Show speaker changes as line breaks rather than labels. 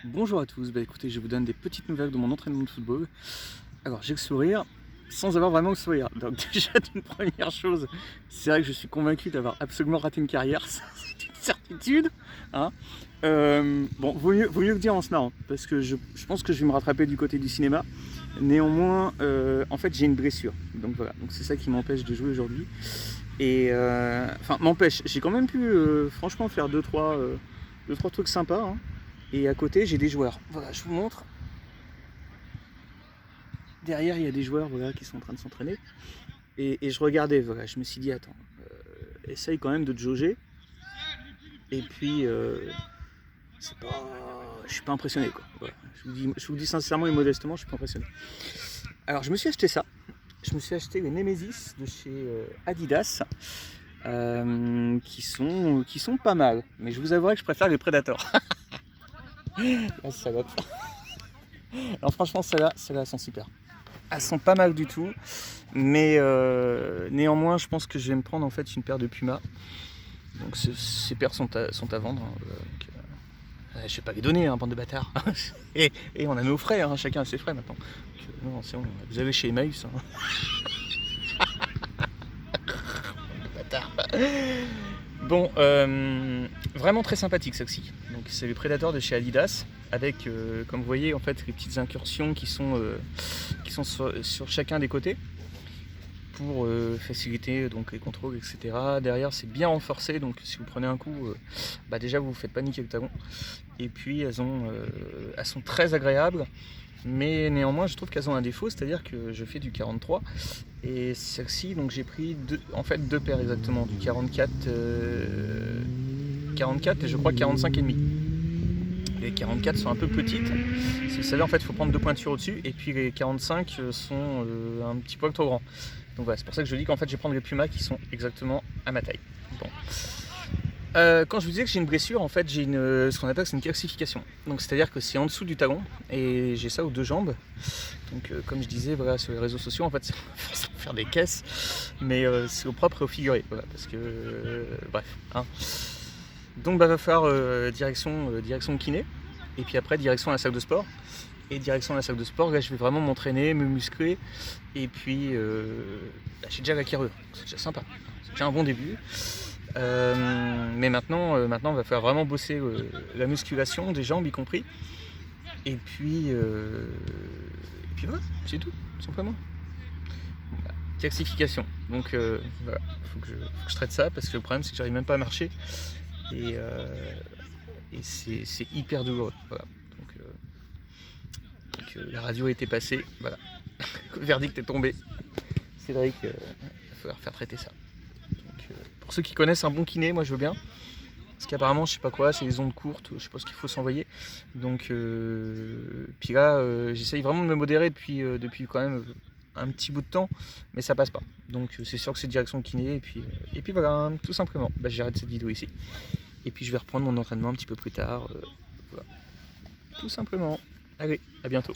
Bonjour à tous, écoutez, je vous donne des petites nouvelles de mon entraînement de football. Alors j'ai le sourire sans avoir vraiment le sourire. Donc déjà d'une première chose, c'est vrai que je suis convaincu d'avoir absolument raté une carrière, ça c'est une certitude. Hein. Bon, vaut mieux le dire en se marrant, parce que je pense que je vais me rattraper du côté du cinéma. Néanmoins, en fait j'ai une blessure. Donc voilà, donc c'est ça qui m'empêche de jouer aujourd'hui. Et enfin m'empêche, j'ai quand même pu franchement faire deux trois trucs sympas. Hein. Et à côté, j'ai des joueurs. Voilà, je vous montre. Derrière, il y a des joueurs voilà, qui sont en train de s'entraîner. Et je regardais, voilà, je me suis dit, attends, essaye quand même de te jauger. Et puis, c'est pas... je suis pas impressionné. Quoi. Voilà. Je vous dis sincèrement et modestement, je suis pas impressionné. Alors, je me suis acheté ça. Je me suis acheté les Nemesis de chez Adidas. Qui sont pas mal. Mais je vous avouerai que je préfère les Predators. La salope. Alors franchement, celles-là sont super. Elles sont pas mal du tout, mais néanmoins, je pense que je vais me prendre en fait une paire de Puma. Donc ces paires sont à vendre. Hein, donc, je vais pas les donner, hein, bande de bâtards. et on a nos frais, hein, chacun a ses frais maintenant. Donc, non, c'est bon, vous avez chez Emmaüs. Hein. Bâtard. Bon, vraiment très sympathique celle-ci. Donc c'est le Predator de chez Adidas, avec, comme vous voyez, en fait, les petites incursions qui sont sur chacun des côtés pour faciliter donc les contrôles, etc. Derrière, c'est bien renforcé, donc si vous prenez un coup, déjà vous vous faites paniquer le talon. Et puis elles sont très agréables. Mais néanmoins, je trouve qu'elles ont un défaut, c'est-à-dire que je fais du 43 et celle-ci, donc j'ai pris deux paires exactement, du 44 et je crois 45 et demi. Les 44 sont un peu petites, si vous savez en fait il faut prendre deux pointures au-dessus et puis les 45 sont un petit poil trop grands. Donc voilà, c'est pour ça que je dis qu'en fait je vais prendre les Puma qui sont exactement à ma taille. Bon. Quand je vous disais que j'ai une blessure, en fait j'ai ce qu'on appelle une calcification. Donc c'est-à-dire que c'est en dessous du talon et j'ai ça aux deux jambes. Donc comme je disais voilà, sur les réseaux sociaux, en fait c'est forcément faire des caisses, mais c'est au propre et au figuré. Voilà, parce que bref. Hein. Donc va falloir direction kiné et puis après direction à la salle de sport. Et direction à la salle de sport, là je vais vraiment m'entraîner, me muscler et puis j'ai déjà la carrure, c'est déjà sympa, c'est déjà un bon début. Mais maintenant, il va falloir vraiment bosser la musculation des jambes y compris. Et puis voilà, c'est tout simplement. Calcification. Donc voilà, faut que je traite ça parce que le problème c'est que j'arrive même pas à marcher et c'est hyper douloureux. Voilà. Donc la radio a été passée, voilà. Le verdict est tombé. Cédric, il va falloir faire traiter ça. Donc, pour ceux qui connaissent un bon kiné, moi je veux bien. Parce qu'apparemment, je sais pas quoi, c'est les ondes courtes, je sais pas ce qu'il faut s'envoyer. Donc, puis là, j'essaye vraiment de me modérer depuis quand même un petit bout de temps, mais ça passe pas. Donc, c'est sûr que c'est direction kiné, et puis voilà, tout simplement. J'arrête cette vidéo ici, et puis je vais reprendre mon entraînement un petit peu plus tard. Voilà. Tout simplement. Allez, à bientôt.